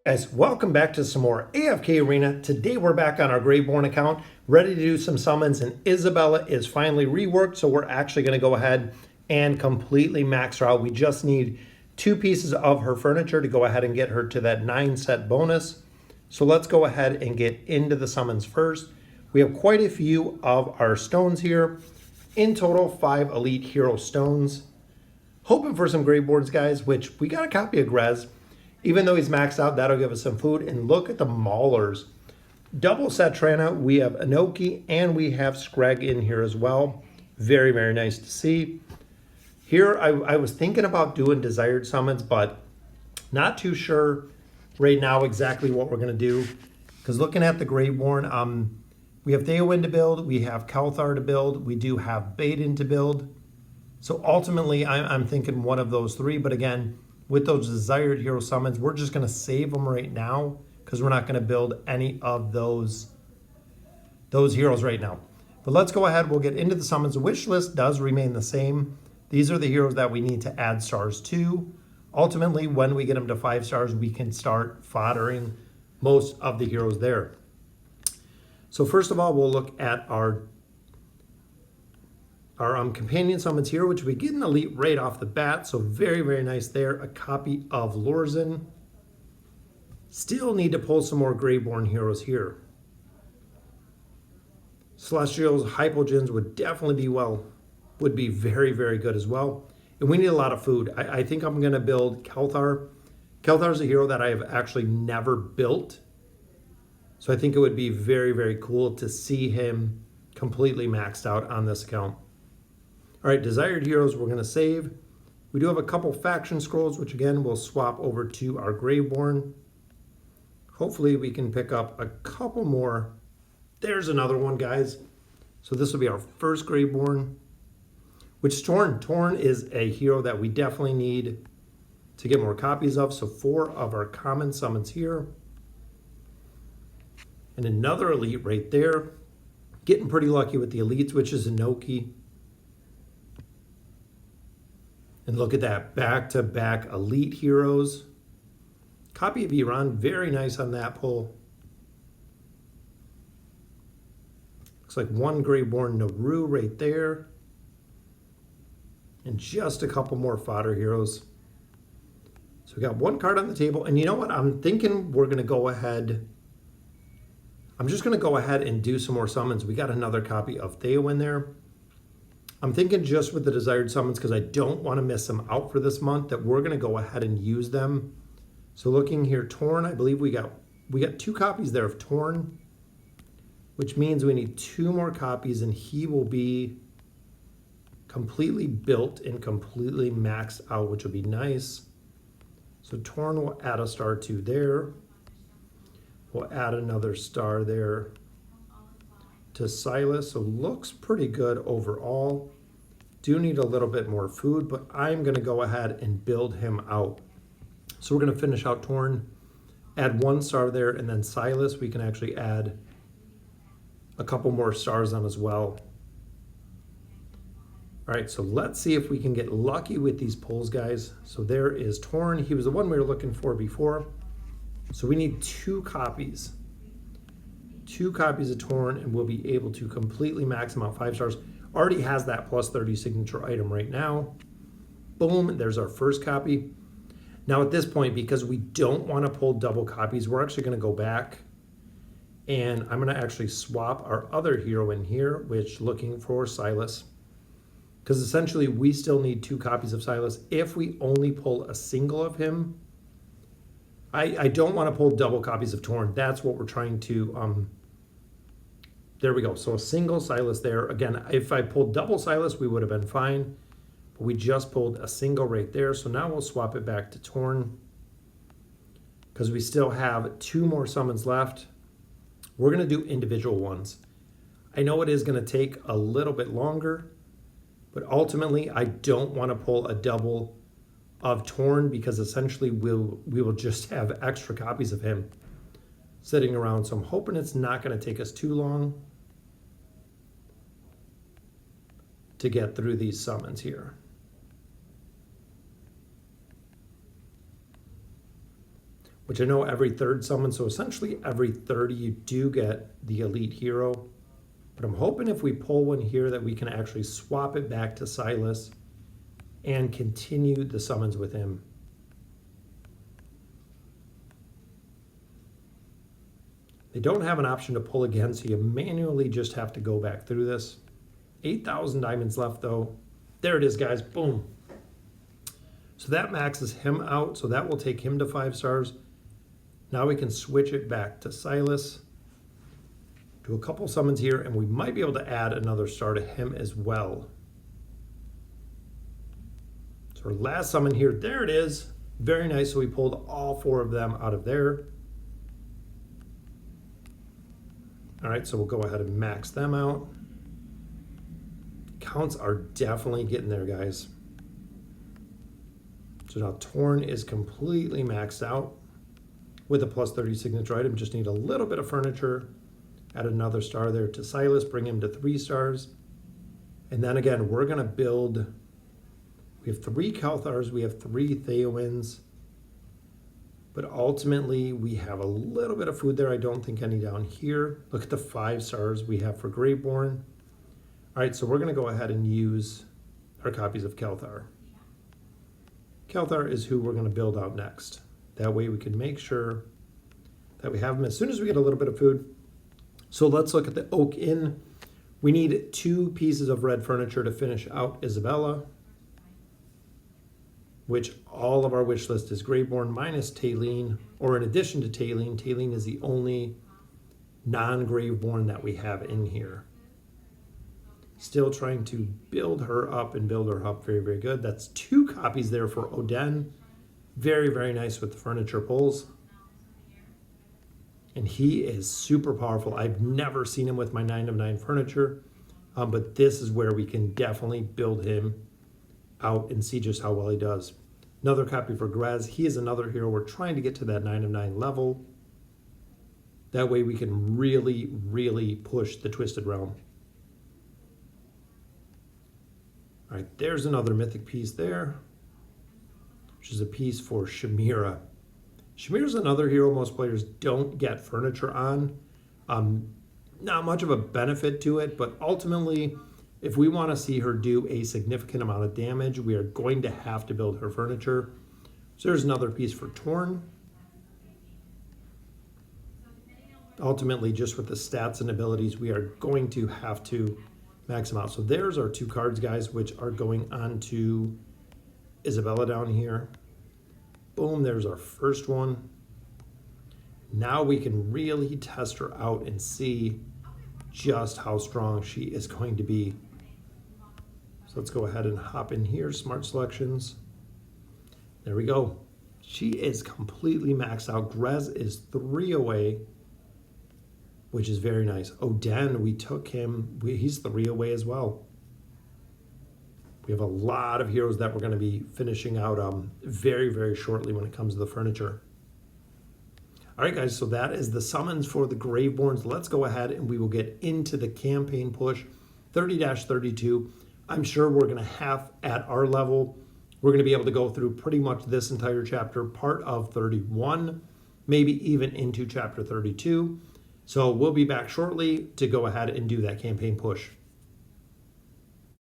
Guys, welcome back to some more AFK Arena. Today we're back on our Graveborn account, ready to do some summons, and Isabella is finally reworked, so we're actually going to go ahead and completely max her out. We just need 2 pieces of her furniture to go ahead and get her to that 9 set bonus. So let's go ahead and get into the summons first. We have quite a few of our stones here. In total, 5 elite hero stones. Hoping for some Graveborns, guys, which we got a copy of Grez. Even though he's maxed out, that'll give us some food. And look at the Maulers. Double set Trana, we have Inoki, and we have Scrag in here as well. Very, very nice to see. Here, I was thinking about doing desired summons, but not too sure right now exactly what we're going to do. Because looking at the Graveborn, we have Theowen to build, we have Kalthar to build, we do have Baden to build. So ultimately, I'm thinking one of those 3, but again, with those desired hero summons, we're just going to save them right now because we're not going to build any of those heroes right now. But let's go ahead. We'll get into the summons. The wish list does remain the same. These are the heroes that we need to add stars to. Ultimately, when we get them to 5 stars, we can start foddering most of the heroes there. So first of all, we'll look at our companion summons here, which we get an elite right off the bat. So very, very nice there. A copy of Lorzen. Still need to pull some more Graveborn heroes here. Celestials, Hypogens would definitely be would be very, very good as well. And we need a lot of food. I think I'm going to build Kalthar. Kalthar is a hero that I have actually never built. So I think it would be very, very cool to see him completely maxed out on this account. All right, desired heroes we're going to save. We do have a couple faction scrolls, which again, we'll swap over to our Graveborn. Hopefully we can pick up a couple more. There's another one, guys. So this will be our first Graveborn, which is Torn. Torn is a hero that we definitely need to get more copies of. So 4 of our common summons here. And another elite right there. Getting pretty lucky with the elites, which is Inoki. And look at that, back-to-back elite heroes. Copy of Iran, very nice on that pull. Looks like 1 Graveborn Naru right there. And just a couple more fodder heroes. So we got 1 card on the table. And you know what? I'm thinking we're going to go ahead. I'm just going to go ahead and do some more summons. We got another copy of Theowen there. I'm thinking just with the desired summons, because I don't want to miss them out for this month, that we're going to go ahead and use them. So looking here, Torn, I believe we got 2 copies there of Torn, which means we need 2 more copies, and he will be completely built and completely maxed out, which will be nice. So Torn will add a star 2 there. We'll add another star there to Silas, so looks pretty good overall. Do need a little bit more food, but I'm going to go ahead and build him out. So we're going to finish out Torn, add 1 star there, and then Silas we can actually add a couple more stars on as well. All right, so let's see if we can get lucky with these pulls, guys. So there is Torn. He was the one we were looking for before. So we need 2 copies. 2 copies of Torn, and we'll be able to completely max him out 5 stars. Already has that plus 30 signature item right now. Boom, there's our first copy. Now at this point, because we don't want to pull double copies, we're actually going to go back and I'm going to actually swap our other hero in here, which looking for Silas. Because essentially we still need 2 copies of Silas. If we only pull a single of him, I don't want to pull double copies of Torn. That's what we're trying to there we go. So a single Silas there. Again, if I pulled double Silas, we would have been fine. But we just pulled a single right there. So now we'll swap it back to Torn, because we still have 2 more summons left. We're going to do individual ones. I know it is going to take a little bit longer, but ultimately I don't want to pull a double of Torn, because essentially we will just have extra copies of him sitting around. So I'm hoping it's not going to take us too long to get through these summons here. which I know every third summon, so essentially every 30 you do get the elite hero. But I'm hoping if we pull one here that we can actually swap it back to Silas and continue the summons with him. They don't have an option to pull again, so you manually just have to go back through this. 8,000 diamonds left though. There it is, guys, boom. So that maxes him out, so that will take him to 5 stars. Now we can switch it back to Silas. Do a couple summons here, and we might be able to add another star to him as well. So our last summon here, there it is. Very nice, so we pulled all 4 of them out of there. All right, so we'll go ahead and max them out. Counts are definitely getting there, guys. So now Torn is completely maxed out with a plus 30 signature item. Just need a little bit of furniture. Add another star there to Silas, bring him to 3 stars. And then again, we're gonna build, we have 3 Kelthars, we have 3 Theowins, but ultimately we have a little bit of food there. I don't think any down here. Look at the 5 stars we have for Graveborn. All right, so we're gonna go ahead and use our copies of Kelthar. Kelthar is who we're gonna build out next. That way we can make sure that we have them as soon as we get a little bit of food. So let's look at the Oak Inn. We need 2 pieces of red furniture to finish out Isabella, which all of our wish list is Graveborn minus Taline, or in addition to Taline. Taline is the only non-Graveborn that we have in here. Still trying to build her up and build her up very, very good. That's 2 copies there for Oden. Very, very nice with the furniture pulls. And he is super powerful. I've never seen him with my 9 of 9 furniture, but this is where we can definitely build him out and see just how well he does. Another copy for Grez. He is another hero. We're trying to get to that 9 of 9 level. That way we can really, really push the Twisted Realm. All right, there's another mythic piece there, which is a piece for Shamira. Shamira's another hero most players don't get furniture on. Not much of a benefit to it, but ultimately, if we want to see her do a significant amount of damage, we are going to have to build her furniture. So there's another piece for Torn. Ultimately, just with the stats and abilities, we are going to have to max them out. So there's our 2 cards, guys, which are going on to Isabella down here. Boom, there's our first one. Now we can really test her out and see just how strong she is going to be. So let's go ahead and hop in here, Smart Selections. There we go. She is completely maxed out. Grez is 3 away, which is very nice. Oden, we took him. He's 3 away as well. We have a lot of heroes that we're going to be finishing out very, very shortly when it comes to the furniture. All right, guys, so that is the summons for the Graveborns. Let's go ahead and we will get into the campaign push, 30-32. I'm sure we're going to have, at our level, we're going to be able to go through pretty much this entire chapter, part of 31, maybe even into chapter 32. So we'll be back shortly to go ahead and do that campaign push.